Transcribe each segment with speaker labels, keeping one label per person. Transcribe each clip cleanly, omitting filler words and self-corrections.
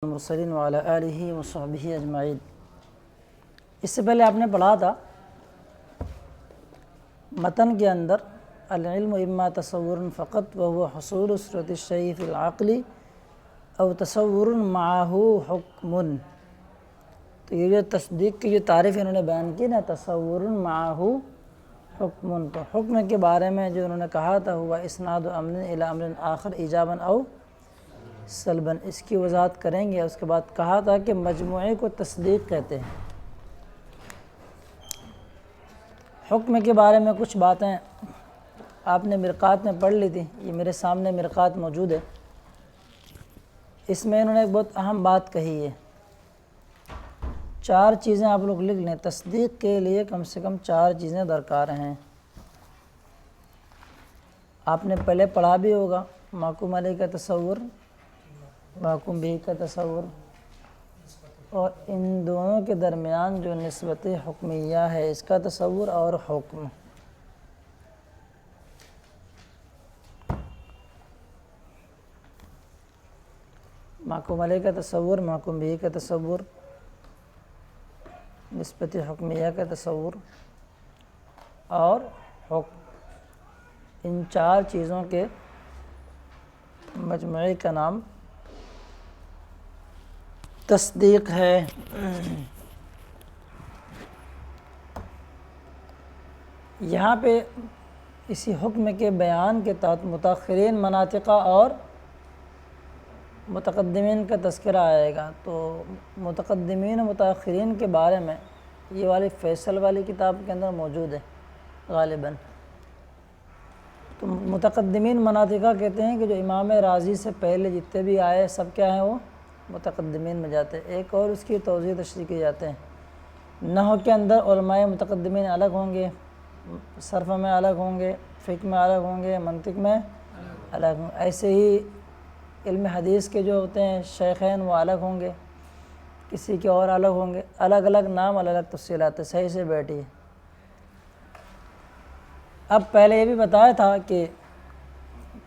Speaker 1: المرسلین وعلی آلہ وصحبہ اجمعین۔ اس سے پہلے آپ نے پڑھا تھا متن کے اندر العلم اما تصور فقط وهو حصول صورت الشیء فی العقل او تصور معه حکم۔ تو یہ جو تصدیق کی جو تعریف انہوں نے بیان کی نا، تصور معه حکم، تو حکم کے بارے میں جو انہوں نے کہا تھا ہوا اسناد امر الی امر آخر ایجابا او سلباً، اس کی وضاحت کریں گے۔ اس کے بعد کہا تھا کہ مجموعے کو تصدیق کہتے ہیں۔ حکم کے بارے میں کچھ باتیں آپ نے مرقات میں پڑھ لی تھی، یہ میرے سامنے مرقات موجود ہے۔ اس میں انہوں نے ایک بہت اہم بات کہی ہے، 4 چیزیں آپ لوگ لکھ لیں، تصدیق کے لیے کم سے کم 4 چیزیں درکار ہیں۔ آپ نے پہلے پڑھا بھی ہوگا، محکوم علیہ کا تصور، محکوم بھی کا تصور، اور ان دونوں کے درمیان جو نسبت حکمیہ ہے اس کا تصور اور حکم۔ محکوم علیہ کا تصور، محکوم بھی کا تصور، نسبت حکمیہ کا تصور اور حکم، ان 4 چیزوں کے مجموعے کا نام تصدیق ہے۔ یہاں پہ اسی حکم کے بیان کے تحت متأخرین مناطقہ اور متقدمین کا تذکرہ آئے گا۔ تو متقدمین و متأخرین کے بارے میں یہ والی فیصل والی کتاب کے اندر موجود ہے غالباً۔ تو متقدمین مناطقہ کہتے ہیں کہ جو امام رازی سے پہلے جتنے بھی آئے سب کیا ہیں، وہ متقدمین میں جاتے ہیں۔ ایک اور اس کی توضیح تشریح کی جاتے ہیں، نحو کے اندر علماء متقدمین الگ ہوں گے، صرف میں الگ ہوں گے، فقہ میں الگ ہوں گے، منطق میں الگ ہوں گے، ایسے ہی علم حدیث کے جو ہوتے ہیں شیخین وہ الگ ہوں گے، کسی کے اور الگ ہوں گے، الگ الگ نام، الگ الگ تفصیلات۔ صحیح سے بیٹھیے۔ اب پہلے یہ بھی بتایا تھا کہ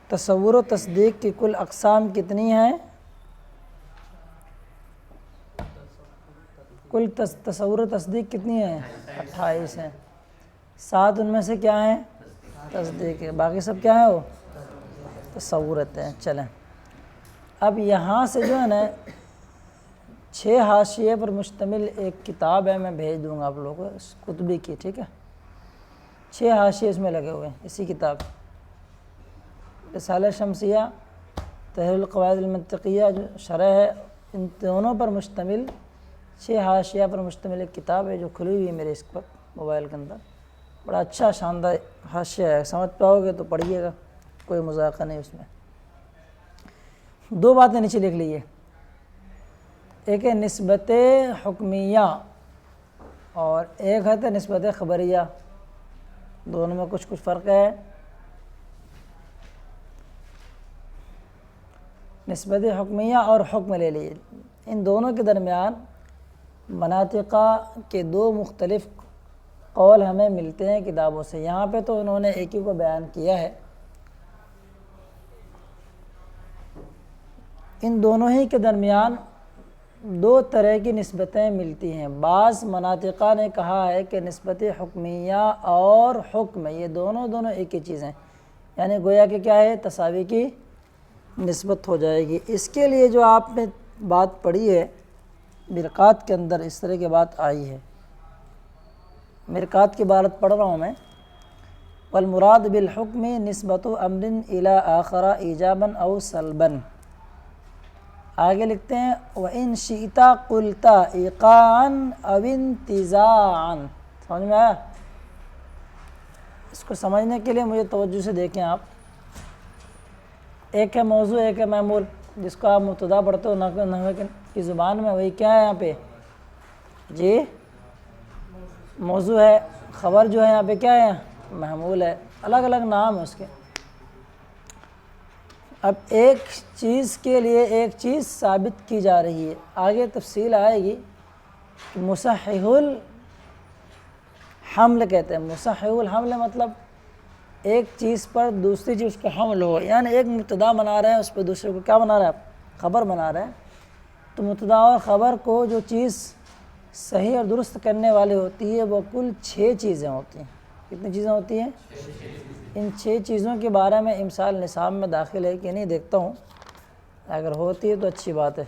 Speaker 1: تصور و تصدیق کی کل اقسام کتنی ہیں؟ کل تصور و تصدیق کتنی ہیں؟ 28 ہیں۔ 7 ان میں سے کیا ہیں؟ تصدیق ہے، باقی سب کیا ہیں؟ وہ تصورت ہیں۔ چلیں اب یہاں سے جو ہے نا 6 حاشیے پر مشتمل ایک کتاب ہے، میں بھیج دوں گا آپ لوگوں کو، قطبی کی، ٹھیک ہے؟ 6 حاشیے اس میں لگے ہوئے ہیں اسی کتاب، رسالہ شمسیہ، تحریر القواعد المنطقیہ جو شرح ہے، ان دونوں پر مشتمل 6 حاشیہ پر مشتمل ایک کتاب ہے جو کھلی ہوئی ہے میرے اس پر موبائل کے اندر۔ بڑا اچھا شاندار حاشیہ ہے، سمجھ پاؤ گے تو پڑھیے گا، کوئی مذاقہ نہیں اس میں۔ 2 باتیں نیچے لکھ لیجیے، ایک ہے نسبت حکمیہ اور ایک ہے نسبت خبریہ، دونوں میں کچھ فرق ہے۔ نسبت حکمیہ اور حکم لے لیجیے، ان دونوں کے درمیان مناطقہ کے 2 مختلف قول ہمیں ملتے ہیں کتابوں سے۔ یہاں پہ تو انہوں نے ایک ہی کو بیان کیا ہے، ان دونوں ہی کے درمیان 2 طرح کی نسبتیں ملتی ہیں۔ بعض مناطقہ نے کہا ہے کہ نسبت حکمیہ اور حکم یہ دونوں ایک ہی چیز ہیں، یعنی گویا کہ کیا ہے، تساوی کی نسبت ہو جائے گی۔ اس کے لیے جو آپ نے بات پڑھی ہے مرقات کے اندر، اس طرح کی بات آئی ہے، مرقات کی عبارت پڑھ رہا ہوں میں، والمراد بالحکم نسبت امر الی آخر ایجابا او سلبا۔ آگے لکھتے ہیں وَإِن شِئْتَ قُلْتَ إِيقَاعًا أَوْ انتزاعًا۔ سمجھ میں آیا؟ اس کو سمجھنے کے لیے مجھے توجہ سے دیکھیں آپ، ایک ہے موضوع، ایک ہے معمول، جس کو آپ مبتدا پڑھتے ہو نحو کی زبان میں، وہی کیا ہے یہاں پہ؟ جی موضوع ہے، خبر جو ہے یہاں پہ کیا ہے؟ معمول ہے، الگ الگ نام ہے اس کے۔ اب ایک چیز کے لیے ایک چیز ثابت کی جا رہی ہے، آگے تفصیل آئے گی۔ مصحح الحمل کہتے ہیں، مصحح الحمل مطلب ایک چیز پر دوسری چیز کا حمل ہو، یعنی ایک مبتدا بنا رہے ہیں، اس پہ دوسرے کو کیا بنا رہے ہیں؟ خبر بنا رہے ہیں۔ تو مبتدا اور خبر کو جو چیز صحیح اور درست کرنے والی ہوتی ہے وہ کل 6 چیزیں ہوتی ہیں۔ کتنی چیزیں ہوتی ہیں؟ ان 6 چیزوں کے بارے میں امسال نصاب میں داخل ہے کہ نہیں دیکھتا ہوں، اگر ہوتی ہے تو اچھی بات ہے،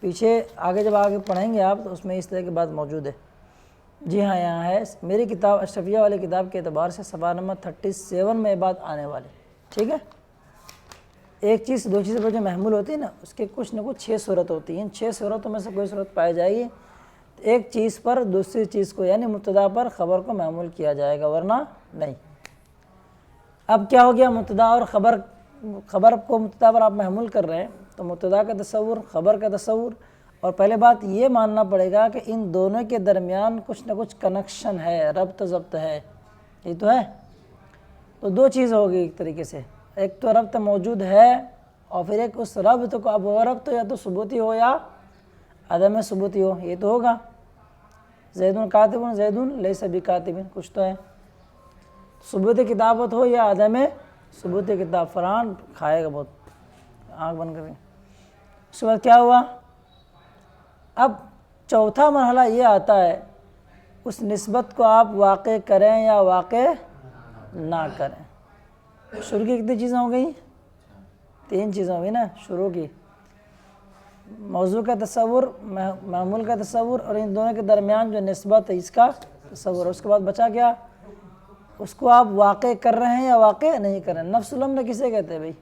Speaker 1: پیچھے آگے جب آگے پڑھیں گے آپ تو اس میں اس طرح کی بات موجود ہے۔ جی ہاں یہاں ہے، میری کتاب اشرفیہ والی کتاب کے اعتبار سے صفحہ نمبر 37 میں یہ بات آنے والی، ٹھیک ہے۔ ایک چیز 2 چیزوں پر جو محمول ہوتی ہے نا، اس کے کچھ نہ کچھ 6 صورت ہوتی ہیں، ان 6 صورتوں میں سے کوئی صورت پائی جائے گی ایک چیز پر دوسری چیز کو یعنی مبتدا پر خبر کو محمول کیا جائے گا، ورنہ نہیں۔ اب کیا ہو گیا، مبتدا اور خبر کو مبتدا پر آپ محمول کر رہے ہیں تو مبتدا کا تصور، خبر کا تصور، اور پہلے بات یہ ماننا پڑے گا کہ ان دونوں کے درمیان کچھ نہ کچھ کنیکشن ہے، ربط ضبط ہے، یہ تو ہے۔ تو 2 چیز ہوگی ایک طریقے سے، ایک تو ربط موجود ہے اور پھر ایک اس ربط کو، اب وہ ربط یا تو ثبوتی ہو یا عدم ثبوتی ہو، یہ تو ہوگا۔ زید کاتب زید لیس بکاتب، کچھ تو ہے، ثبوت کتابت ہو یا عدم ثبوت کتاب، فرحان کھائے گا بہت، آنکھ بند کر کے۔ اس کے بعد کیا ہوا، اب چوتھا مرحلہ یہ آتا ہے، اس نسبت کو آپ واقع کریں یا واقع نہ کریں۔ شروع کی کتنی چیزیں ہو گئیں؟ 3 چیزیں ہو گئی نا شروع کی، موضوع کا تصور، معمول کا تصور، اور ان دونوں کے درمیان جو نسبت ہے اس کا تصور۔ اس کے بعد بچا کیا، اس کو آپ واقع کر رہے ہیں یا واقع نہیں کر رہے ہیں۔ نفس الامر کسے کہتے ہیں بھائی؟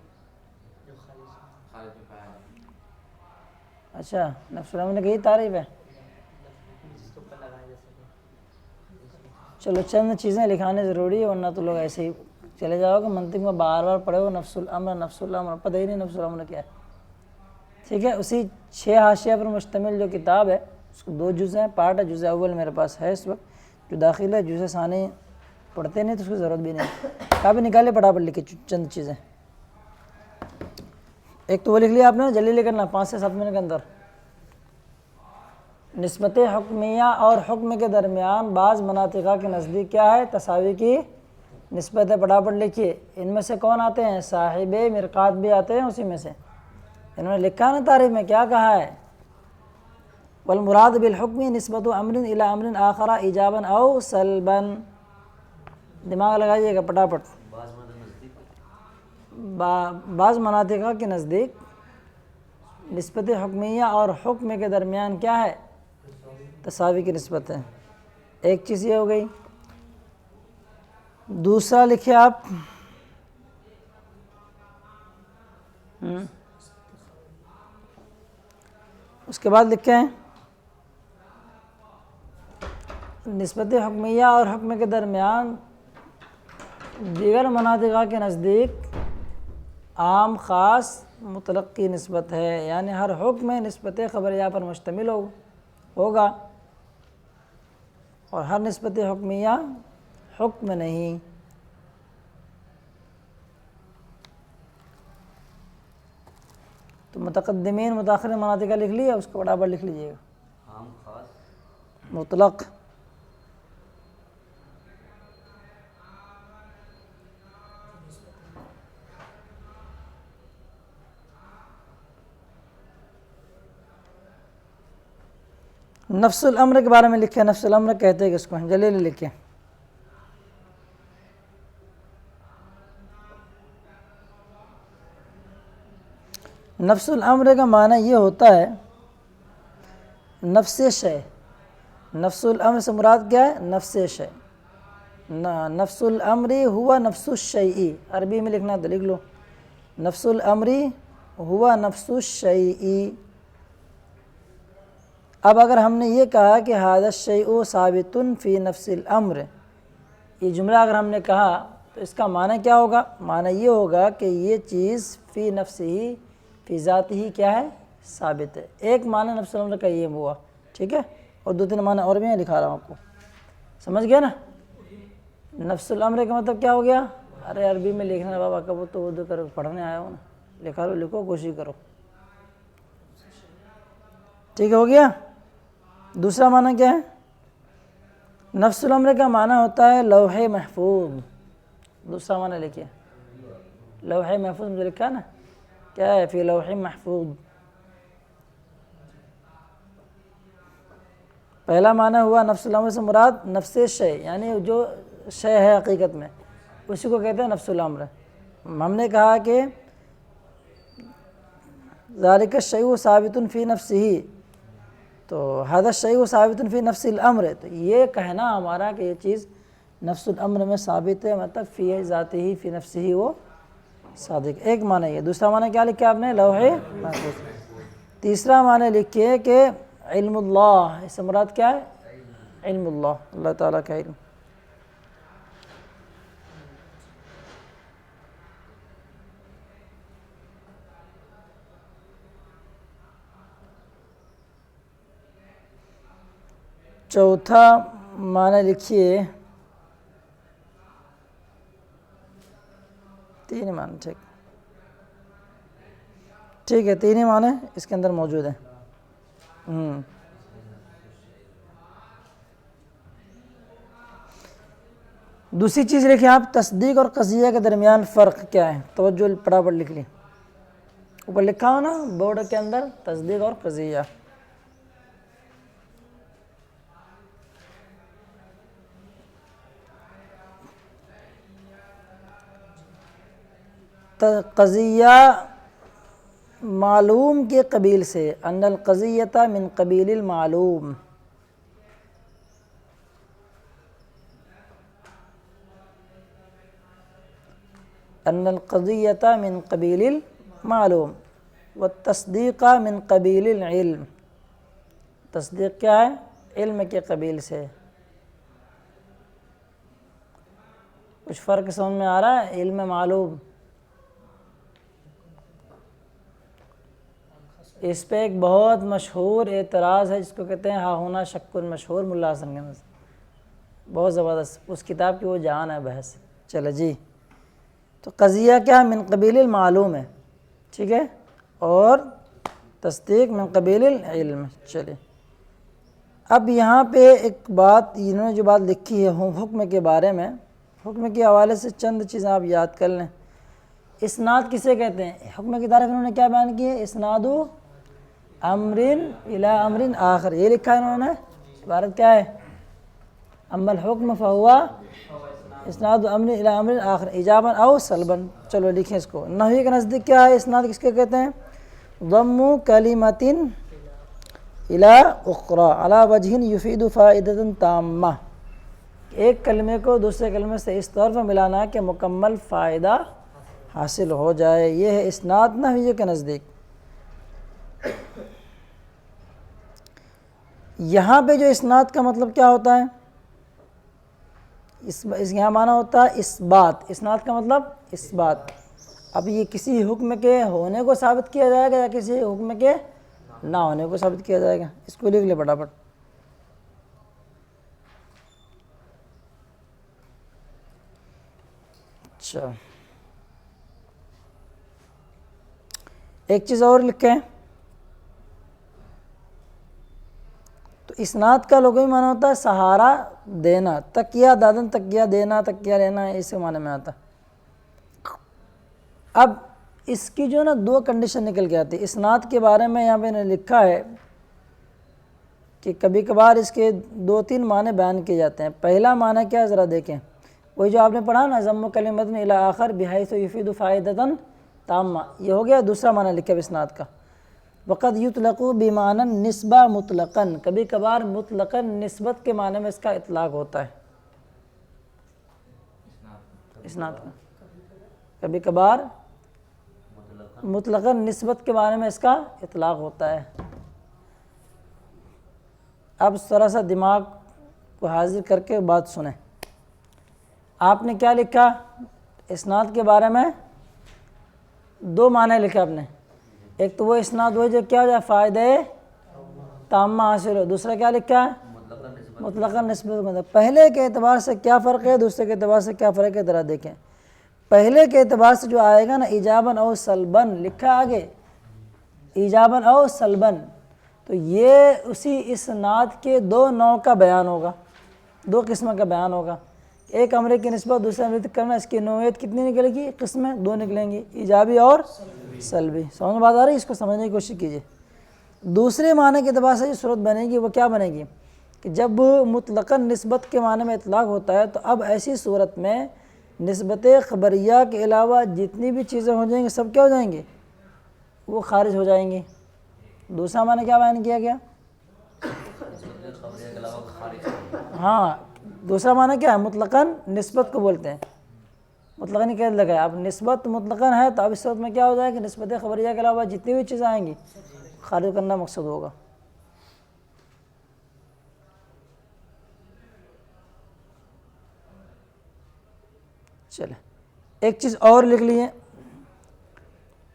Speaker 1: اچھا، نفس الامر کی تعریف ہے۔ چلو چند چیزیں لکھانے ضروری ہے، ورنہ تو لوگ ایسے ہی چلے جاؤ گے منطق میں بار بار پڑھے ہو نفس الامر، پتہ ہی نہیں نفس الامر کیا ہے، ٹھیک ہے۔ اسی 6 حاشیہ پر مشتمل جو کتاب ہے اس کو 2 جزء ہیں، پارٹ ہے، جزء اول میرے پاس ہے اس وقت جو داخل ہے، جزء ثانی پڑھتے نہیں تو اس کی ضرورت بھی نہیں، کافی نکالے پڑھا پڑھ لکھے چند چیزیں۔ ایک تو وہ لکھ لیا آپ نے، جلدی کرنا 5 سے 7 منٹ کے اندر۔ نسبت حکمیہ اور حکم کے درمیان بعض مناطقہ کے نزدیک کیا ہے؟ تساوی کی نسبت ہے، پڑھ لکھیے۔ ان میں سے کون آتے ہیں؟ صاحب مرقات بھی آتے ہیں اسی میں سے، انہوں نے لکھا نا تعریف میں کیا کہا ہے، والمراد بالحکم نسبت امر الی امر آخر ایجابا او سلبا، دماغ لگائیے گا پٹاپٹ۔ بعض مناطقہ کے نزدیک نسبت حکمیہ اور حکم کے درمیان کیا ہے؟ تساوی کی نسبت ہے، ایک چیز یہ ہو گئی۔ دوسرا لکھیں آپ، اس کے بعد لکھیں نسبت حکمیہ اور حکم کے درمیان دیگر مناطقہ کے نزدیک عام خاص مطلق کی نسبت ہے، یعنی ہر حکم میں نسبت خبریہ پر مشتمل ہوگا اور ہر نسبت حکمیہ حکم نہیں۔ تو متقدمین متاخرین مناطقہ لکھ لیا، اس کو برابر لکھ لیجیے گا، عام خاص مطلق۔ نفس الامر کے بارے میں لکھیں، نفس الامر کہتے ہیں کس کو؟ جلدی لکھیں۔ نفس الامر کا معنی یہ ہوتا ہے نفس شے، نفس الامر سے مراد کیا ہے؟ نفس شے، نفس الامر ہوا نفس الشیء، عربی میں لکھنا تو لکھ لو، نفس الامر ہوا نفس الشیء۔ اب اگر ہم نے یہ کہا کہ ھذا الشیء ثابت فی نفس الامر، یہ جملہ اگر ہم نے کہا تو اس کا معنی کیا ہوگا؟ معنی یہ ہوگا کہ یہ چیز فی نفس ہی، فی ذات ہی کیا ہے؟ ثابت ہے۔ ایک معنی نفس الامر کا یہ ہوا، ٹھیک ہے، اور 2-3 معنی اور بھی میں لکھا رہا ہوں آپ کو، سمجھ گیا نا؟ نفس الامر کا مطلب کیا ہو گیا؟ ارے عربی میں لکھنا بابا، کب تو اردو کرو، پڑھنے آیا ہوں نا، لکھا لو، لکھو، کوشش کرو، ٹھیک ہو گیا؟ دوسرا معنی کیا ہے؟ نفس الامر کا معنی ہوتا ہے لوح محفوظ، دوسرا معنی لکھیے، لوح محفوظ مجھے لکھا نا، کیا ہے؟ فی لوح محفوظ، پہلا معنی ہوا نفس الامر سے مراد نفس شے، یعنی جو شے ہے حقیقت میں اسی کو کہتے ہیں نفس الامر۔ ہم نے کہا کہ ذالک الشیء ثابت فی نفسہ، تو ھذا الشیء ثابت فی نفس الامر، تو یہ کہنا ہمارا کہ یہ چیز نفس الامر میں ثابت ہے، مطلب فی ذاتہ فی نفسہ وہ صادق، ایک معنی یہ۔ دوسرا معنی کیا لکھا آپ نے؟ لوح محفوظ۔ تیسرا معنی لکھیے کہ علم اللہ، اس سے مراد کیا ہے؟ علم اللہ، اللہ تعالیٰ کا علم۔ چوتھا معنی لکھیے، تین معنی، ٹھیک ہے، تین ہی معنی اس کے اندر موجود ہیں۔ دوسری چیز لکھیں آپ، تصدیق اور قضیہ کے درمیان فرق کیا ہے؟ توجہ پڑابڑ لکھ لیں، اوپر لکھا ہو نا بورڈ کے اندر، تصدیق اور قضیہ۔ قضیہ معلوم کے قبیل سے، ان القضیۃ من قبیل المعلوم، ان القضیۃ من قبیل المعلوم والتصدیق من قبیل العلم، تصدیق کیا ہے؟ علم کے قبیل سے۔ کچھ فرق سمجھ میں آ رہا ہے؟ علم معلوم، اس پہ ایک بہت مشہور اعتراض ہے جس کو کہتے ہیں ہا ہونا شک مشہور، ملا حسن گنج، بہت زبردست، اس کتاب کی وہ جان ہے بحث۔ چلے جی، تو قضیہ کیا؟ من قبیل المعلوم ہے، ٹھیک ہے، اور تصدیق من قبیل العلم۔ چلے اب یہاں پہ ایک بات، انہوں نے جو بات لکھی ہے حکم کے بارے میں، حکم کے حوالے سے چند چیزیں آپ یاد کر لیں۔ اسناد کسے کہتے ہیں؟ حکم کی تعریف انہوں نے کیا بیان کی ہے؟ اسناد امر الی امر آخر، یہ لکھا ہے انہوں نے، عبارت کیا ہے؟ اما الحکم فہو اسناد امر الی امر آخر ایجابا او سلبا۔ چلو لکھیں اس کو، نحوی کے نزدیک کیا ہے اسناد، کس کے کہتے ہیں؟ ضم کلمۃ الی اخری علی وجہ یفید فائدۃ تامہ، ایک کلمے کو دوسرے کلمے سے اس طور پر ملانا کہ مکمل فائدہ حاصل ہو جائے، یہ ہے اسناد نحوی کے نزدیک۔ یہاں پہ جو اسناد کا مطلب کیا ہوتا ہے؟ اس یہاں معنی ہوتا ہے اثبات، اسناد کا مطلب اثبات۔ اب یہ کسی حکم کے ہونے کو ثابت کیا جائے گا یا کسی حکم کے نہ ہونے کو ثابت کیا جائے گا؟ اس کو لکھ لے فٹافٹ۔ اچھا، ایک چیز اور لکھیں، تو اسناد کا لغوی معنی ہوتا ہے سہارا دینا، تکیہ دادن، تکیہ دینا، تکیہ لینا، اس معنی میں آتا ہے۔ اب اس کی جو نا دو کنڈیشن نکل کے آتی ہے اسناد کے بارے میں، یہاں پہ نے لکھا ہے کہ کبھی کبھار اس کے دو تین معنی بیان کیے جاتے ہیں۔ پہلا معنی کیا ذرا دیکھیں، وہی جو آپ نے پڑھا نا، ضم کلمۃ الی آخر بحیث یفید فائدۃ تامہ، یہ ہو گیا دوسرا معنی لکھا ہے اسناد کا۔ وقد یطلق بمعنی نسبہ مطلقاً، کبھی کبھار مطلقاً نسبت کے معنی میں اس کا اطلاق ہوتا ہے، اسناد کا کبھی کبھار مطلقاً نسبت کے بارے میں اس کا اطلاق ہوتا ہے۔ اب ذرا سا دماغ کو حاضر کر کے بات سنیں، آپ نے کیا لکھا اسناد کے بارے میں؟ دو معنی لکھا آپ نے، ایک تو وہ اسناد ہو جو کیا ہو جائے فائدہ تامہ حاصل ہو، دوسرا کیا لکھا ہے؟ مطلقاً نسبت۔ پہلے کے اعتبار سے کیا فرق ہے، دوسرے کے اعتبار سے کیا فرق ہے، ذرا دیکھیں۔ پہلے کے اعتبار سے جو آئے گا نا ایجاباً او سلباً لکھا آگے، ایجاباً او سلباً، تو یہ اسی اسناد کے دو نوع کا بیان ہوگا، دو قسم کا بیان ہوگا، ایک امر کی نسبت دوسرے امر تک کرنا، اس کی نوعیت کتنی نکلے گی؟ قسمیں دو نکلیں گی، ایجابی اور سلبی۔ سمجھ میں بات آ رہی ہے؟ اس کو سمجھنے کی کوشش کیجیے۔ دوسرے معنی کے اعتبار سے جو صورت بنے گی وہ کیا بنے گی؟ کہ جب مطلقاً نسبت کے معنی میں اطلاق ہوتا ہے تو اب ایسی صورت میں نسبت خبریہ کے علاوہ جتنی بھی چیزیں ہو جائیں گی سب کیا ہو جائیں گے؟ وہ خارج ہو جائیں گی۔ دوسرا معنی کیا بیان کیا گیا؟ ہاں، دوسرا معنی کیا ہے؟ مطلقاً نسبت کو بولتے ہیں، مطلقاً قید لگائے۔ اب نسبت مطلقاً ہے تو اب اس صورت میں کیا ہو جائے کہ نسبت خبریہ کے علاوہ جتنی بھی چیزیں آئیں گی خارج کرنا مقصد ہوگا۔ چلیں ایک چیز اور لکھ لیے،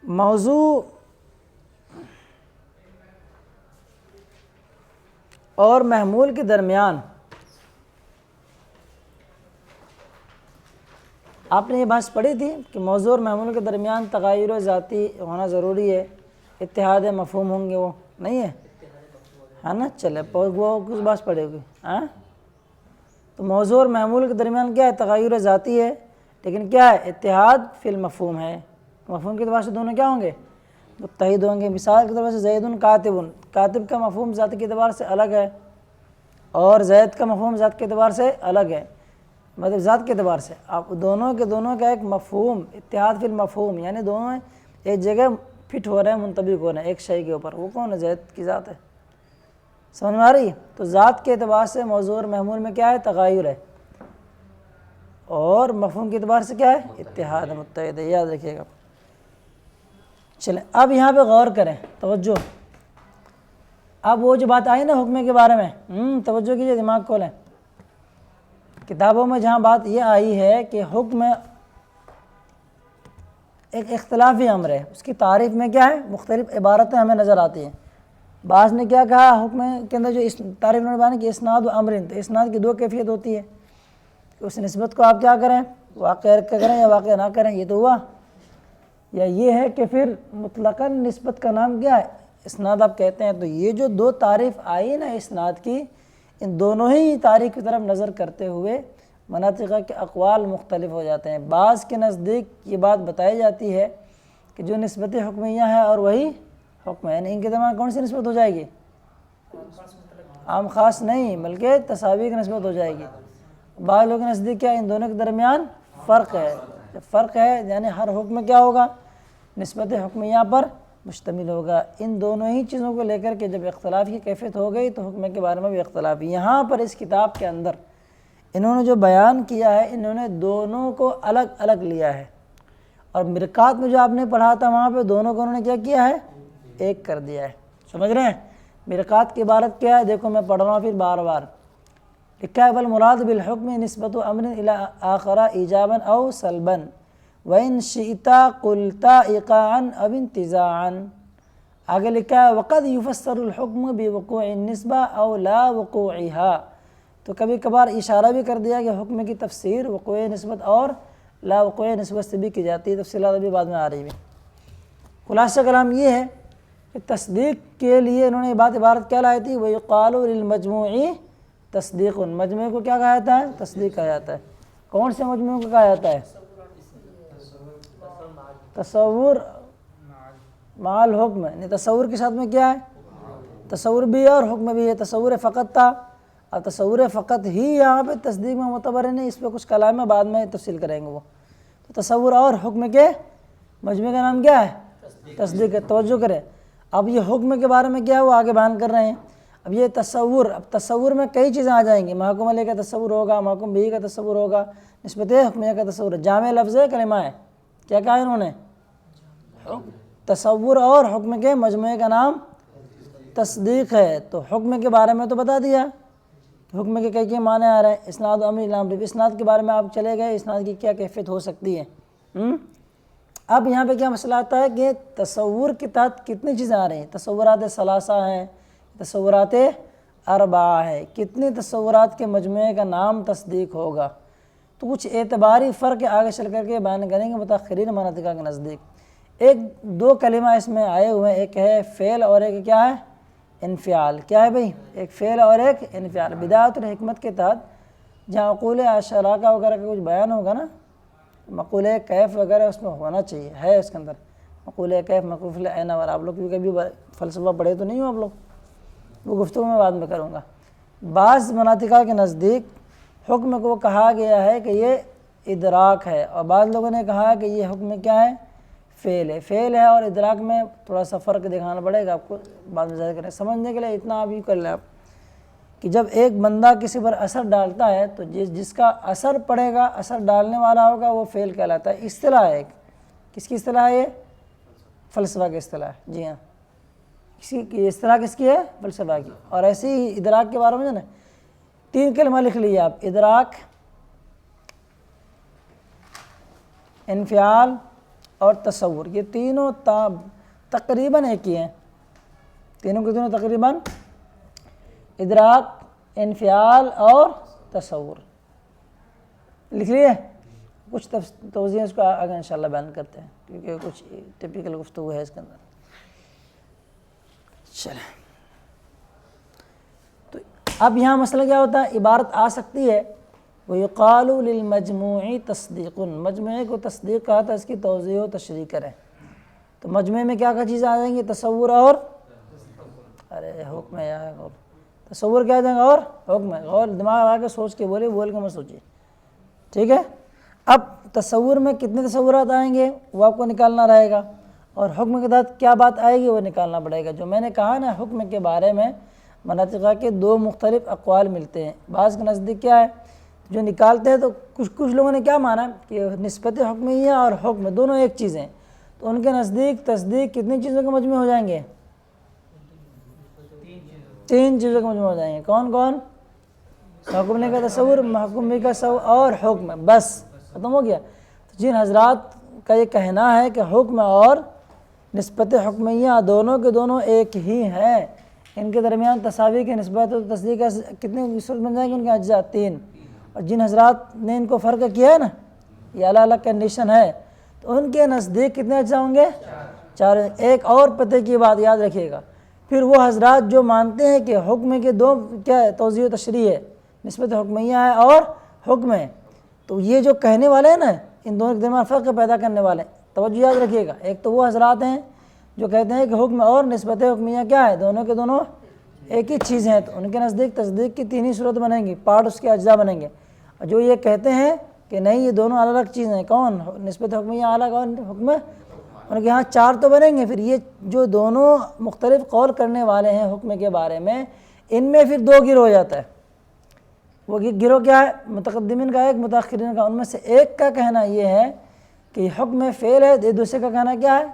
Speaker 1: موضوع اور محمول کے درمیان آپ نے یہ بحث پڑھی تھی کہ موضوع اور محمول کے درمیان تغیر ذاتی ہونا ضروری ہے، اتحاد مفہوم ہوں گے، وہ نہیں ہے نا؟ چلے وہ کچھ بحث پڑھے ہوگی۔ ہاں، تو موضوع اور محمول کے درمیان کیا ہے؟ تغیر ذاتی ہے، لیکن کیا ہے؟ اتحاد فی المفہوم ہے۔ مفہوم کے اعتبار سے دونوں کیا ہوں گے؟ متحد ہوں گے۔ مثال کے طور سے زید کاتب، کاتب کا مفہوم ذات کے اعتبار سے الگ ہے اور زید کا مفہوم ذات کے اعتبار سے الگ ہے، مطلب ذات کے اعتبار سے آپ دونوں کے دونوں کا ایک مفہوم اتحاد فی المفہوم، یعنی دونوں ایک جگہ فٹ ہو رہے ہیں، منطبق ہو رہے ہیں ایک شے کے اوپر۔ وہ کون ہے؟ زید کی ذات ہے۔ سمجھ میں آ رہی ہے؟ تو ذات کے اعتبار سے موضوع اور محمول میں کیا ہے؟ تغیر ہے، اور مفہوم کے اعتبار سے کیا ہے؟ اتحاد متحد ہے، یاد رکھیے گا۔ چلیں اب یہاں پہ غور کریں، توجہ۔ اب وہ جو بات آئی نا حکم کے بارے میں، توجہ کیجیے، دماغ کھولیں۔ کتابوں میں جہاں بات یہ آئی ہے کہ حکم ایک اختلافی امر ہے، اس کی تعریف میں کیا ہے؟ مختلف عبارتیں ہمیں نظر آتی ہیں۔ بعض نے کیا کہا حکم کے اندر جو تعریف میں بیان کی اسناد و امرن، تو اسناد کی دو کیفیت ہوتی ہے کہ اس نسبت کو آپ کیا کریں؟ واقع کریں یا واقع نہ کریں، یہ تو ہوا۔ یا یہ ہے کہ پھر مطلقاً نسبت کا نام کیا ہے؟ اسناد آپ کہتے ہیں۔ تو یہ جو دو تعریف آئی نا اسناد کی، ان دونوں ہی تعریف کی طرف نظر کرتے ہوئے مناطق کے اقوال مختلف ہو جاتے ہیں۔ بعض کے نزدیک یہ بات بتائی جاتی ہے کہ جو نسبت حکمیہ ہے اور وہی حکم ہے، ان کے درمیان کون سی نسبت ہو جائے گی؟ عام خاص نہیں بلکہ تساوی کی نسبت ہو جائے گی۔ بعض لوگوں کے نزدیک کیا ان دونوں کے درمیان فرق ہے، جب فرق ہے یعنی ہر حکم کیا ہوگا؟ نسبت حکمیہ پر مشتمل ہوگا۔ ان دونوں ہی چیزوں کو لے کر کے جب اختلاف کی کیفیت ہو گئی تو حکم کے بارے میں بھی اختلاف۔ یہاں پر اس کتاب کے اندر انہوں نے جو بیان کیا ہے، انہوں نے دونوں کو الگ الگ لیا ہے، اور مرقات میں جو آپ نے پڑھا تھا وہاں پہ دونوں کو انہوں نے کیا کیا ہے؟ ایک کر دیا ہے۔ سمجھ رہے ہیں؟ مرقات کی عبارت کیا ہے؟ دیکھو میں پڑھ رہا ہوں پھر بار بار لکھا ہے، والمراد بالحکم نسبت امر الی آخر ایجابا او سلبا وان شئت قلت ایقاعا او انتزاعا۔ آگے لکھا ہے وقد یفسر الحکم بوقوع النسبہ او لا وقوعها۔ تو کبھی کبھار اشارہ بھی کر دیا کہ حکم کی تفسیر وقوع نسبت اور لا وقوع نسبت سے بھی کی جاتی ہے، تفصیلات ابھی بعد میں آ رہی ہیں۔ خلاصہ کلام یہ ہے کہ تصدیق کے لیے انہوں نے یہ بات عبارت کیا لائی تھی؟ وَيُقَالُ لِلْمَجْمُوعِ تصدیق، مجموعے کو کیا کہا جاتا ہے؟ تصدیق کہا جاتا ہے۔ کون سے مجموعے کو کہا جاتا ہے؟ تصور مع الحکم، یعنی تصور کے ساتھ میں کیا ہے؟ تصور بھی ہے اور حکم بھی ہے۔ تصور فقط تھا، اب تصور فقط ہی یہاں پہ تصدیق میں معتبر ہے نہیں، اس پہ کچھ کلام ہے بعد میں تفصیل کریں گے وہ۔ تو تصور اور حکم کے مجموعے کا نام کیا ہے؟ تصدیق ہے۔ توجہ کریں، اب یہ حکم کے بارے میں کیا ہے وہ آگے بیان کر رہے ہیں۔ اب یہ تصور، اب تصور میں کئی چیزیں آ جائیں گی، محکوم علیہ کا تصور ہوگا، محکوم بھی کا تصور ہوگا، نسبت حکمیہ کا تصور ہے، جامع لفظ کلمہ ہے۔ کیا کہا انہوں نے؟ تصور اور حکم کے مجموعے کا نام تصدیق ہے۔ تو حکم کے بارے میں تو بتا دیا، حکم کے کئی معنی آ رہے ہیں، اسناد و امر الی امر، اسناد کے بارے میں آپ چلے گئے، اسناد کی کیا کیفیت ہو سکتی ہے۔ اب یہاں پہ کیا مسئلہ آتا ہے کہ تصور کے تحت کتنی چیزیں آ رہی ہیں؟ تصورات ثلاثہ ہیں، تصورات اربعہ ہے، کتنے تصورات کے مجموعے کا نام تصدیق ہوگا؟ تو کچھ اعتباری فرق آگے چل کر کے بیان کریں گے متاخرین مناطق کے نزدیک۔ ایک دو کلمہ اس میں آئے ہوئے ہیں، ایک ہے فعل اور ایک کیا ہے؟ انفعال۔ کیا ہے بھئی؟ ایک فعل اور ایک انفعال۔ بدایت الحکمت کے تحت جہاں مقولہ اشراقہ وغیرہ کا کچھ بیان ہوگا نا، مقولہ کیف وغیرہ اس میں ہونا چاہیے، ہے اس کے اندر مقولہ کیف، مقولہ العین وغیرہ۔ آپ لوگ کبھی فلسفہ پڑھے تو نہیں ہو آپ لوگ، وہ گفتگو میں بعد میں کروں گا۔ بعض مناطقہ کے نزدیک حکم کو کہا گیا ہے کہ یہ ادراک ہے، اور بعض لوگوں نے کہا کہ یہ حکم کیا ہے؟ فعل ہے۔ فعل ہے اور ادراک میں تھوڑا سا فرق دکھانا پڑے گا آپ کو بعد میں ذکر کریں۔ سمجھنے کے لیے اتنا آپ یہ کر لیں آپ کہ جب ایک بندہ کسی پر اثر ڈالتا ہے تو جس کا اثر پڑے گا، اثر ڈالنے والا ہوگا، وہ فعل کہلاتا ہے۔ اصطلاح ہے ایک، کس کی اصطلاح ہے؟ یہ فلسفہ کی اصطلاح ہے۔ جی ہاں، کی اصطلاح کس کی ہے؟ فلسفہ کی۔ اور ایسے ہی ادراک کے بارے میں نا 3 کلمہ لکھ لیے آپ، ادراک، انفعال اور تصور، یہ تینوں تقریباً ایک ہی ہیں، تینوں کے تینوں تقریباً ادراک، انفعال اور تصور لکھ لیے۔ کچھ توضیح اس کو آگے انشاءاللہ بیان کرتے ہیں کیونکہ کچھ ٹپیکل گفتگو ہے اس کے اندر۔ چلیں، تو اب یہاں مسئلہ کیا ہوتا ہے؟ عبارت آ سکتی ہے وَيُقَالُ لِلْمَجْمُوعِ تَصْدِيقٌ، مجموعے کو تصدیق کہا تھا، اس کی توضیح و تشریح کریں۔ تو مجموعے میں کیا کیا چیزیں آ جائیں گی؟ تصور اور حکم ہے، تصور کیا آ جائیں گا اور حکم ہے۔ غور دماغ لگا کے سوچ کے بول کے مت سوچیے، ٹھیک ہے؟ اب تصور میں کتنے تصورات آئیں گے وہ آپ کو نکالنا رہے گا، اور حکم کے تحت کیا بات آئے گی وہ نکالنا پڑے گا۔ جو میں نے کہا نا، حکم کے بارے میں مناطقہ کے 2 مختلف اقوال ملتے ہیں۔ بعض کے نزدیک کیا ہے، جو نکالتے ہیں تو کچھ لوگوں نے کیا مانا کہ نسبت حکمیہ اور حکم دونوں ایک چیز ہیں، تو ان کے نزدیک تصدیق کتنی چیزوں کے مجموع ہو جائیں گے؟ 3 چیزوں کے مجموع ہو جائیں گے۔ کون کون؟ حکم نے کا تصور، محکوم بھی کا تصور اور حکم، بس ختم ہو گیا۔ تو جن حضرات کا یہ کہنا ہے کہ حکم اور نسبت حکمیہ دونوں کے دونوں ایک ہی ہیں، ان کے درمیان تساوی کے نسبت و تصدیق کتنے صورت بن جائیں گے؟ ان کے اجزاء 3۔ اور جن حضرات نے ان کو فرق کیا ہے نا، یہ الگ الگ کنڈیشن ہے، تو ان کے نزدیک کتنے اجزاء ہوں گے؟ 4۔ ایک اور پتہ کی بات یاد رکھیے گا، پھر وہ حضرات جو مانتے ہیں کہ حکم کے 2 کیا ہے؟ توضیح و تشریح ہے، نسبت حکمیہ ہے اور حکم ہے، تو یہ جو کہنے والے ہیں نا، ان دونوں کے درمیان فرق پیدا کرنے والے ہیں، توجہ یاد رکھیے گا۔ ایک تو وہ حضرات ہیں جو کہتے ہیں کہ حکم اور نسبت حکمیہ کیا ہے؟ دونوں کے دونوں ایک ہی چیز ہیں، تو ان کے نزدیک تصدیق کی 3 ہی صورت بنیں گی، پارٹ اس کے اجزاء بنیں گے۔ اور جو یہ کہتے ہیں کہ نہیں یہ دونوں الگ الگ چیزیں ہیں، کون؟ نسبت حکمیہ الگ اور حکم، ان کے یہاں 4 تو بنیں گے۔ پھر یہ جو دونوں مختلف قول کرنے والے ہیں حکم کے بارے میں، ان میں پھر 2 گروہ ہو جاتا ہے۔ وہ گروہ کیا ہے؟ متقدمین کا ایک، متاخرین کا۔ ان میں سے ایک کا کہنا یہ ہے کہ حکم فعل ہے، دوسرے کا کہنا کیا ہے؟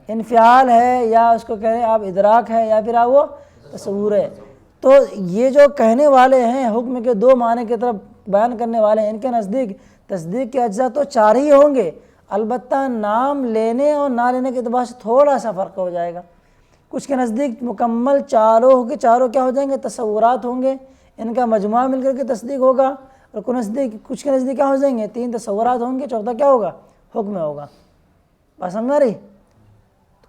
Speaker 1: انفعال ہے، یا اس کو کہہ رہے ہیں آپ ادراک ہے، یا پھر آپ وہ تصور ہے۔ تو یہ جو کہنے والے ہیں حکم کے 2 معنی کی طرف بیان کرنے والے ہیں، ان کے نزدیک تصدیق کے اجزاء تو 4 ہی ہوں گے، البتہ نام لینے اور نہ لینے کے اعتبار سے تھوڑا سا فرق ہو جائے گا۔ کچھ کے نزدیک مکمل چاروں ہو کے چاروں کیا ہو جائیں گے؟ تصورات ہوں گے، ان کا مجموعہ مل کر کے تصدیق ہوگا۔ اور کچھ کے نزدیک کیا ہو جائیں گے؟ 3 تصورات ہوں گے، چوتھا کیا ہوگا؟ حکم ہوگا۔ بات سمجھ آ رہی؟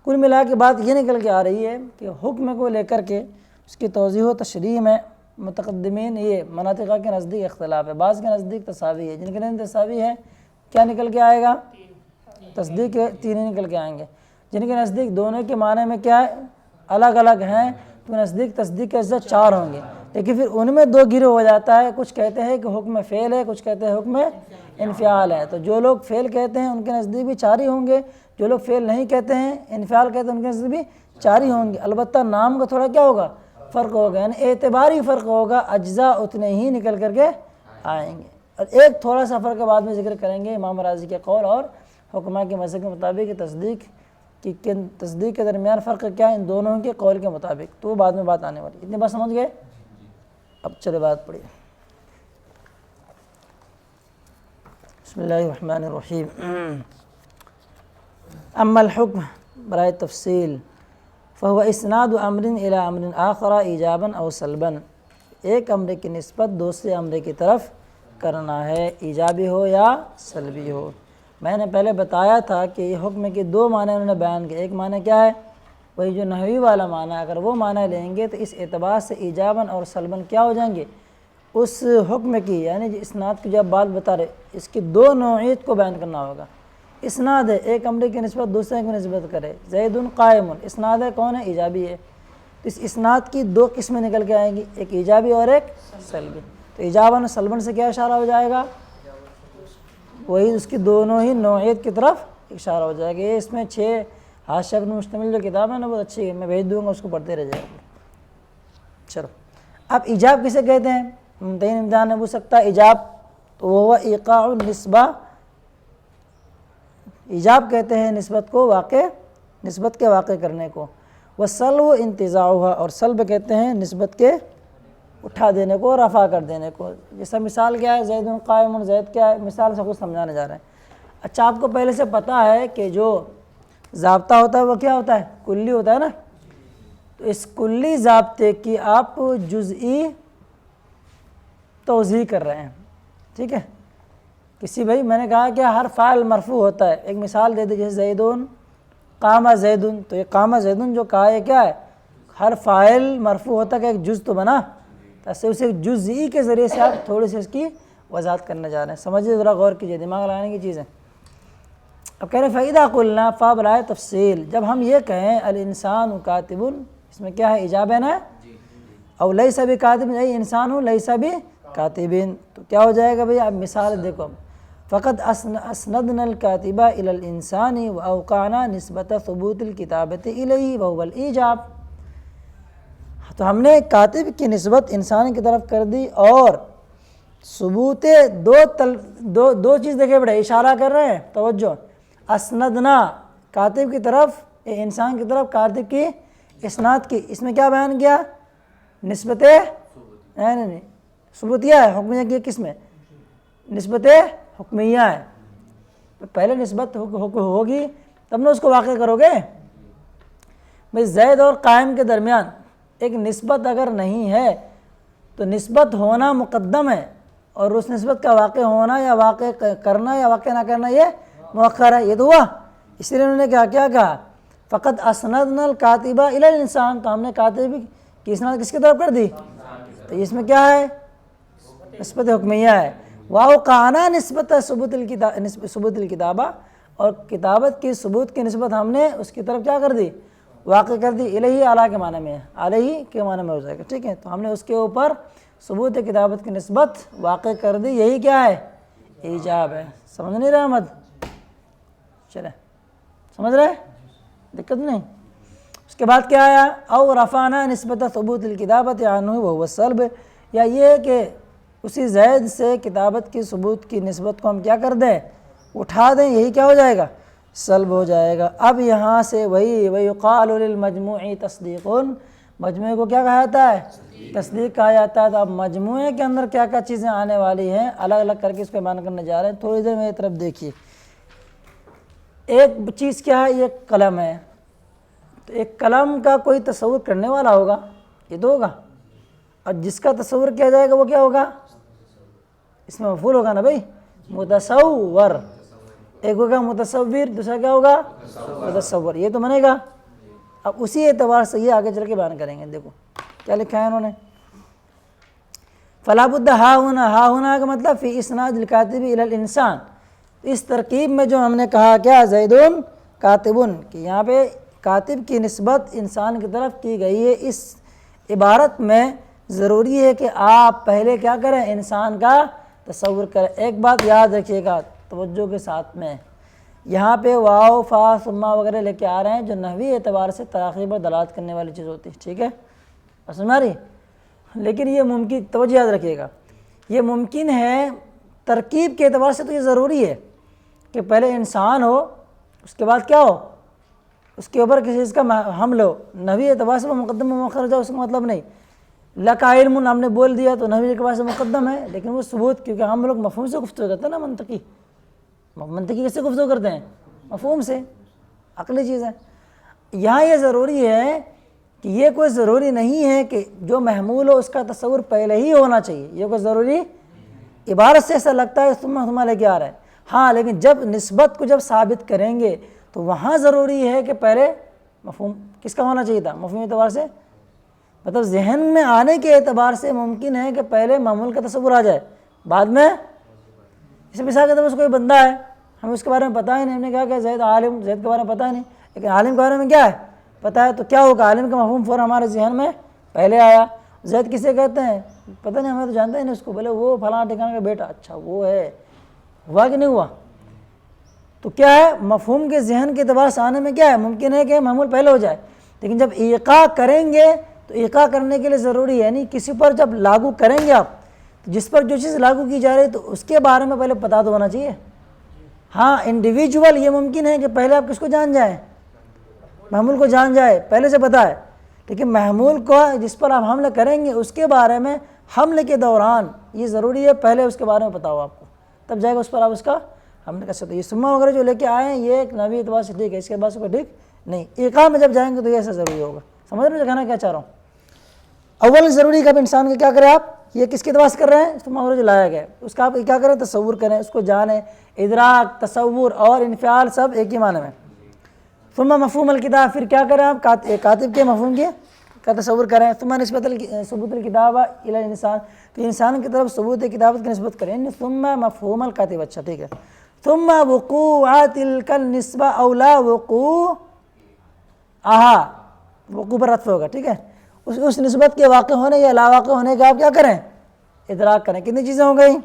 Speaker 1: کل ملا کے بات یہ نکل کے آ رہی ہے کہ حکم کو لے کر کے اس کی توضیح و تشریح میں متقدمین یہ مناطقہ کے نزدیک اختلاف ہے۔ بعض کے نزدیک تساوی ہے، جن کے نزدیک تساوی ہے کیا نکل کے آئے گا؟ تصدیق کے 3 ہی نکل کے آئیں گے۔ جن کے نزدیک دونوں کے معنی میں کیا ہے؟ الگ الگ ہیں، تو نزدیک تصدیق کے اجزاء 4 ہوں گے۔ لیکن پھر ان میں 2 گروہ ہو جاتا ہے، کچھ کہتے ہیں کہ حکم فعل ہے، کچھ کہتے ہیں حکم انفعال ہے۔ تو جو لوگ فعل کہتے ہیں ان کے نزدیک بھی 4 ہی ہوں گے، جو لوگ فعل نہیں کہتے ہیں، انفعال کہتے ہیں، ان کے نزدیک بھی 4 ہی ہوں گے۔ البتہ نام کا تھوڑا کیا ہوگا؟ فرق ہوگا، یعنی اعتباری فرق ہوگا، اجزاء اتنے ہی نکل کر کے آئیں گے۔ اور ایک تھوڑا سا فرق بعد میں ذکر کریں گے، امام راضی کے قول اور حکمہ کے مذہب کے مطابق تصدیق کے درمیان فرق کیا ہے ان دونوں کے قول کے مطابق، تو وہ بعد میں بات آنے والی۔ اتنی بات سمجھ گئے؟ اب چلے بات پڑھیے۔ بسم اللہ الرحمن الرحیم۔ اما الحکم برائے تفصیل فهو اسناد امر الى امر آخر ایجابا او سلبا، ایک امر کی نسبت دوسرے امر کی طرف کرنا ہے، ایجابی ہو یا سلبی ہو۔ میں نے پہلے بتایا تھا کہ یہ حکم کے 2 معنی انہوں نے بیان کیے۔ ایک معنی کیا ہے؟ وہی جو نحوی والا معنی، اگر وہ معنی لیں گے تو اس اعتبار سے ایجاباً اور سلباً کیا ہو جائیں گے؟ اس حکم کی، یعنی اسناد کی جب بات بتا رہے، اس کی 2 نوعیت کو بیان کرنا ہوگا۔ اسناد ہے، ایک امر کی نسبت دوسرے کی نسبت کرے، زید قائم، اسناد ہے کون ہے؟ ایجابی ہے۔ تو اس اسناد کی دو قسمیں نکل کے آئیں گی، ایک ایجابی اور ایک سلبی۔ تو ایجاباً و سلباً سے کیا اشارہ ہو جائے گا؟ وہی اس کی دونوں ہی نوعیت کی طرف اشارہ ہو جائے گا۔ یہ اس میں 6 حاشیہ پر مشتمل جو کتاب ہے نا بہت اچھی ہے، میں بھیج دوں گا، اس کو پڑھتے رہ جائے گا۔ چلو اب ایجاب کسے کہتے ہیں؟ ممتحن امتحان میں پوچھ سکتا ہے ایجاب، تو وہ ایقاع النسبہ، ایجاب کہتے ہیں نسبت کو نسبت کے واقع کرنے کو، والسلب انتزاعها، اور سلب کہتے ہیں نسبت کے اٹھا دینے کو، رفع کر دینے کو۔ جیسا مثال کیا ہے، زید قائم، زید کیا ہے، مثال سے کچھ سمجھانے جا رہے ہیں۔ اچھا آپ کو پہلے سے پتہ ہے کہ جو ضابطہ ہوتا ہے وہ کیا ہوتا ہے؟ کلی ہوتا ہے نا۔ تو اس کلی ضابطے کی آپ جزئی توضیح کر رہے ہیں، ٹھیک ہے؟ کسی بھائی میں نے کہا کہ ہر فاعل مرفوع ہوتا ہے، ایک مثال دے دی جیسے زیدون قام زیدن، تو یہ قام زیدن جو کہا ہے کیا ہے؟ ہر فاعل مرفوع ہوتا ہے کہ ایک جز تو بنا، ایسے اسے جزئی کے ذریعے سے آپ تھوڑی سی اس کی وضاحت کرنے جا رہے ہیں۔ سمجھیے، ذرا غور کیجیے، دماغ لگانے کی چیز ہے۔ اب کہہ رہے ہیں فَإِذَا قُلْنَا، فا برائے تفصیل، جب ہم یہ کہیں الانسان کاتب، اس میں کیا ہے؟ ایجاب ہے نا، او لیس بکاتب، ای انسان لیس بکاتب، تو کیا ہو جائے گا بھئی؟ اب مثال دیکھو، فقد اسندنا الکاتب الی الانسان واوقعنا نسبت ثبوت الکتابۃ الیہ وهو الایجاب، تو ہم نے کاتب کی نسبت انسان کی طرف کر دی، اور ثبوت دو چیز دیکھے بڑے اشارہ کر رہے ہیں، توجہ، اسندنا کاتب کی طرف، انسان کی طرف کاتب کی اسناد کی، اس میں کیا بیان کیا؟ نسبت نہیں ثبوتیہ ہے، حکمیہ کی کس میں؟ نسبت حکمیہ ہے۔ پہلے نسبت ہوگی تب نہ اس کو واقع کرو گے۔ بھئی زید اور قائم کے درمیان ایک نسبت اگر نہیں ہے تو نسبت ہونا مقدم ہے، اور اس نسبت کا واقع ہونا یا واقع کرنا یا واقع نہ کرنا یہ مؤخر ہے۔ یہ تو ہوا، اس لیے انہوں نے کیا کہا؟ فقط اسندنا الکاتب الی الانسان، تو ہم نے کاتب کی اسناد کس کی طرف کر دی؟ تو اس میں کیا ہے؟ نسبت حکمیہ ہے۔ واوقعنا نسبت ثبوت الکتابہ، اور کتابت کی ثبوت کی نسبت ہم نے اس کی طرف کیا کر دی؟ واقع کر دی۔ الیہ اعلیٰ کے معنی میں، علیہ کے معنی میں ہو جائے گا، ٹھیک ہے؟ تو ہم نے اس کے اوپر ثبوت کتابت کی نسبت واقع کر دی، یہی کیا ہے؟ ایجاب ہے۔ سمجھ نہیں رہے احمد؟ چلے سمجھ رہے؟ دقت نہیں؟ اس کے بعد کیا آیا؟ او رفعنا نسبت ثبوت الکتابۃ عنہ وهو السلب، یا یہ کہ اسی زید سے کتابت کی ثبوت کی نسبت کو ہم کیا کر دیں؟ اٹھا دیں، یہی کیا ہو جائے گا؟ سلب ہو جائے گا۔ اب یہاں سے وہی وَيُقَالُ لِلْمَجْمُوعِ تَصْدِيقٌ، مجموعے کو کیا کہا جاتا ہے؟ تصدیق کہا جاتا ہے۔ تو اب مجموعے کے اندر کیا کیا چیزیں آنے والی ہیں الگ الگ کر کے اس کو بیان کرنے جا رہے ہیں۔ تھوڑی دیر میری طرف دیکھیے۔ ایک چیز کیا ہے؟ یہ قلم ہے، تو ایک قلم کا کوئی تصور کرنے والا ہوگا، یہ تو ہوگا، اور جس کا تصور کیا جائے گا وہ کیا ہوگا؟ اس میں مفعول ہوگا نا بھائی، متصور، ایک ہوگا متصور، دوسرا کیا ہوگا؟ متصور، یہ تو بنے گا۔ اب اسی اعتبار سے یہ آگے چل کے بیان کریں گے۔ دیکھو کیا لکھا ہے انہوں نے، فلا بد ہا ہونا کا مطلب فی اسناد الکاتب الی الانسان، اس ترکیب میں جو ہم نے کہا کیا زیدون کاتبن، کہ یہاں پہ کاتب کی نسبت انسان کی طرف کی گئی ہے، اس عبارت میں ضروری ہے کہ آپ پہلے کیا کریں؟ انسان کا تصور کریں۔ ایک بات یاد رکھیے گا توجہ کے ساتھ میں، یہاں پہ واو فا ثم وغیرہ لے کے آ رہے ہیں جو نحوی اعتبار سے تراخیر پر دلالت کرنے والی چیز ہوتی ہے، ٹھیک ہے؟ سمجھ میں آ رہی؟ لیکن یہ ممکن، توجہ یاد رکھیے گا، یہ ممکن ہے ترکیب کے اعتبار سے، تو یہ ضروری ہے کہ پہلے انسان ہو، اس کے بعد کیا ہو؟ اس کے اوپر کسی چیز کا حمل ہو۔ نحوی اعتبار سے وہ مقدم و مؤخر ہو جائے، اس کا مطلب نہیں۔ لک علم ہم نے بول دیا تو نحوی اعتبار سے مقدم ہے، لیکن وہ ثبوت، کیونکہ ہم لوگ مفہوم سے گفتگو کرتے ہیں نا، منطقی کیسے گفتگو کرتے ہیں؟ مفہوم سے، عقلی چیز ہے۔ یہاں یہ ضروری ہے کہ یہ کوئی ضروری نہیں ہے کہ جو محمول ہو اس کا تصور پہلے ہی ہونا چاہیے، یہ کوئی ضروری عبارت سے ایسا لگتا ہے ثم لے کے آ رہا ہے، ہاں، لیکن جب نسبت کو جب ثابت کریں گے تو وہاں ضروری ہے کہ پہلے مفہوم کس کا ہونا چاہیے تھا؟ مفہوم اعتبار سے، مطلب ذہن میں آنے کے اعتبار سے ممکن ہے کہ پہلے معمول کا تصور آ جائے، بعد میں اس مثال کے طور پر کوئی بندہ ہے، ہمیں اس کے بارے میں پتہ ہی نہیں، ہم نے کہا کہ زید عالم، زید کے بارے میں پتہ ہی نہیں، لیکن عالم کے بارے میں کیا ہے؟ پتہ ہے تو کیا ہوگا، عالم کا مفہوم فوراً ہمارے ذہن میں پہلے آیا۔ زید کسے کہتے ہیں؟ پتہ نہیں، ہمیں تو جانتے ہیں نہیں اس کو، بولے وہ فلاں ٹھکانے کا بیٹا، اچھا وہ ہے، ہوا کہ نہیں ہوا؟ تو کیا ہے، مفہوم کے ذہن کے اعتبار سے آنے میں کیا ہے، ممکن ہے کہ معمول پہلے ہو جائے، لیکن جب ایقاع کریں گے تو ایقاع کرنے کے لیے ضروری ہے، یعنی کسی پر جب لاگو کریں گے آپ، جس پر جو چیز لاگو کی جا رہی ہے تو اس کے بارے میں پہلے پتہ تو ہونا چاہیے۔ ہاں انڈیویجول یہ ممکن ہے کہ پہلے آپ کس کو جان جائیں، محمول کو جان جائے، پہلے سے پتہ ہے، لیکن محمول کو جس پر آپ حملہ کریں گے اس کے بارے میں حملے کے دوران یہ ضروری ہے پہلے اس کے بارے میں پتہ ہو آپ کو، تب جائے گا اس پر آپ اس کا حملہ کر سکتے۔ یہ سما وغیرہ جو لے کے آئے ہیں یہ ایک نبی اعتبار سے ٹھیک ہے، اس کے بعد سے کوئی ٹھیک نہیں۔ ایقاع میں جب جائیں گے تو یہ ایسا ضروری ہوگا، سمجھ رہے ہیں کہنا کیا چاہ رہا ہوں؟ اول ضروری کہ انسان کا کیا کریں آپ، یہ کس کے اعتبار سے کر رہے ہیں، سما وغیرہ جو لایا گیا ہے اس کا آپ کیا کریں، تصور کریں، اس کو جانیں، ادراک، تصور اور انفعال سب ایک ہی معنی میں۔ ثم مفہوم الکتاب، پھر کیا کریں آپ، کاتب کے مفہوم کا تصور کریں۔ ثم نسبت ثبوت الکتابہ الی الانسان، تو انسان کی طرف ثبوت کتابت کی نسبت کریں، ثم مفہوم الکاتب، اچھا ٹھیک ہے۔ ثم وقوع تلک النسبہ اولا وقوع آہا، وقوع پر عطف ہوگا، ٹھیک ہے، اس نسبت کے واقع ہونے یا لا واقع ہونے کا آپ کیا کریں، ادراک کریں۔ کتنی چیزیں ہو گئی،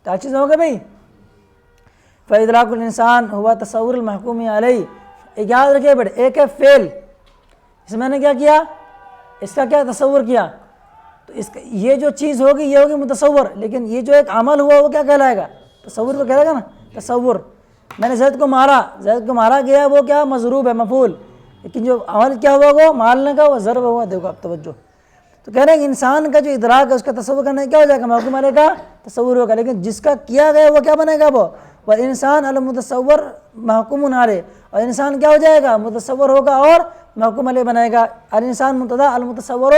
Speaker 1: 4 چیزیں ہو گئی بھائی۔ فَإِدْرَاكُ الْإِنسَانِ هُوَ تَصَوُّرُ الْمَحْكُومِ عَلَيْهِ، ایک یاد رکھیے بیٹے، ایک ہے فعل، اس میں نے کیا کیا، اس کا کیا تصور کیا، تو اس کا یہ جو چیز ہوگی یہ ہوگی متصور، لیکن یہ جو ایک عمل ہوا وہ کیا کہلائے گا، تصور تو کہلائے گا نا، تصور۔ میں نے زید کو مارا، زید کو مارا گیا وہ کیا مضروب ہے، مفعول، لیکن جو عمل کیا ہوا وہ مارنے کا وہ ضرب ہوا، دیکھو آپ توجہ۔ تو کہہ رہے ہیں کہ انسان کا جو ادراک ہے اس کا تصور کرنے کیا ہو جائے گا، محکوم علیہ کا تصور ہوگا، لیکن جس کا کیا گیا وہ کیا بنے گا، وہ انسان المتصور محکوم علیہ، اور انسان کیا ہو جائے گا، متصور ہوگا اور محکوم علیہ بنائے گا۔ الانسان مبتدا، المتصور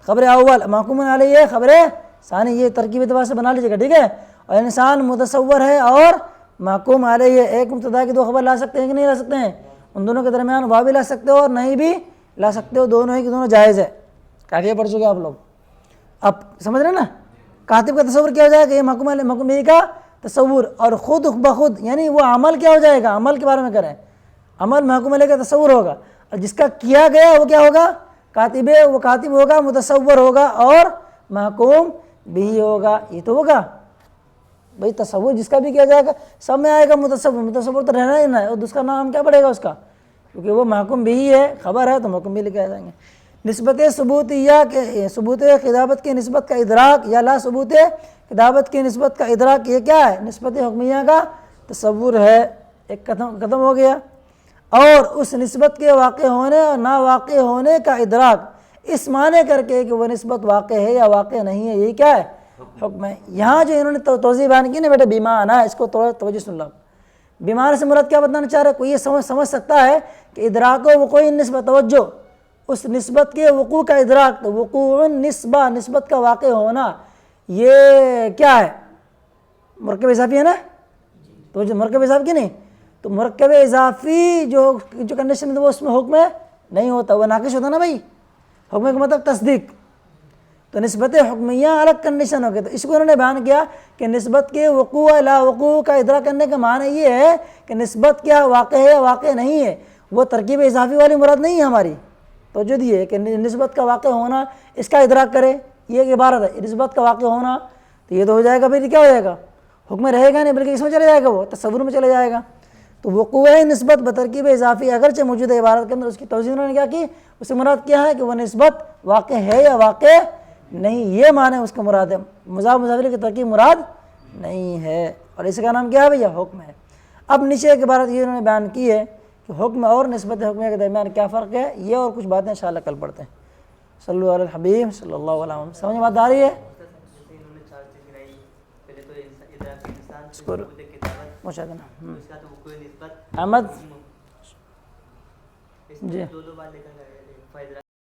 Speaker 1: خبر اول، محکوم علیہ خبر ثانی، یہ ترکیب اعتبار سے بنا لیجیے گا، ٹھیک ہے۔ اور انسان متصور ہے اور محکوم علیہ، ایک مبتدا کی 2 خبر لا سکتے ہیں کہ نہیں لا سکتے ہیں، ان دونوں کے درمیان واو بھی لا سکتے ہو اور نہیں بھی لا سکتے ہو، دونوں ہی کے دونوں جائز ہے، کافی پڑھ چکے آپ لوگ، اب سمجھ رہے ہیں نا۔ کاتب کا تصور کیا ہو جائے گا، یہ محکوم علیہ، محکوم علیہ کا تصور، اور خود بخود یعنی وہ عمل کیا ہو جائے گا، عمل کے بارے میں کریں، عمل محکوم علیہ کا تصور ہوگا، اور جس کا کیا گیا وہ کیا ہوگا، کاتب، وہ کاتب ہوگا، متصور ہوگا اور محکوم بھی ہوگا، یہ تو ہوگا بھائی تصور جس کا بھی کیا جائے گا سب میں آئے گا متصور، متصور تو رہنا ہی نہ ہے، اور دوسرا نام کیا پڑے گا اس کا، کیونکہ وہ محکوم بھی ہے، خبر ہے تو محکوم بھی لکھے آ جائیں گے۔ نسبت ثبوتیہ کے، ثبوت خطابت کے نسبت کا ادراک یا لا ثبوت خطابت کی نسبت کا ادراک، یہ کیا ہے، نسبت حکمیہ کا تصور ہے، ایک ختم ہو گیا۔ اور اس نسبت کے واقع ہونے اور نا واقع ہونے کا ادراک اس معنی کر کے کہ وہ نسبت واقع ہے یا واقع نہیں ہے، یہی کیا ہے، حکم ہے۔ یہاں جو انہوں نے توضیح بیان کی نا بیٹا بیمانہ، اس کو تھوڑا توجہ سن لو، بیمانہ سے مراد کیا بتانا چاہ رہا ہے، کوئی یہ سمجھ سکتا ہے کہ ادراک و وقوع نسبت، توجہ، اس نسبت کے وقوع کا ادراک، تو وقوع نسبہ، نسبت کا واقع ہونا، یہ کیا ہے، مرکب اضافی ہے نا، تو مرکب اضافی کی نہیں، تو مرکب اضافی جو کنڈیشن ہے وہ اس میں حکم نہیں ہوتا، وہ ناقص ہوتا نا بھائی، حکم کا مطلب تصدیق، تو نسبت حکمیہ الگ کنڈیشن ہو گئی، تو اس کو انہوں نے بیان کیا کہ نسبت کے وقوع لا وقوع کا ادراک کرنے کا معنی یہ ہے کہ نسبت کیا واقع ہے واقع نہیں ہے، وہ ترکیب اضافی والی مراد نہیں ہے ہماری، تو جو دیئے کہ نسبت کا واقع ہونا اس کا ادراک کرے، یہ ایک عبارت ہے، نسبت کا واقع ہونا، تو یہ تو ہو جائے گا پھر کیا ہو جائے گا، حکم رہے گا نہیں بلکہ اس میں چلے جائے گا، وہ تصور میں چلے جائے گا۔ تو وقوع نسبت بترکیب اضافی اگرچہ موجود ہے عبارت کے اندر، اس کی توضیح انہوں نے کیا کی، اس سے مراد کیا ہے کہ وہ نسبت واقع ہے یا واقع نہیں، یہ معنی اس کا مراد ہے، مضاف مضاف کی ترکیب مراد نہیں ہے، اور اس کا نام کیا ہے بھیا، حکم ہے۔ اب نیچے ایک عبارت یہ انہوں نے بیان کی ہے کہ حکم اور نسبت حکمیہ کے درمیان کیا فرق ہے، یہ اور کچھ باتیں انشاءاللہ کل پڑھتے ہیں۔ صلی اللہ علیہ الحبیب صلی اللہ علیہ وسلم، سمجھ میں بات آ رہی ہے؟ مشاہدہ احمد جی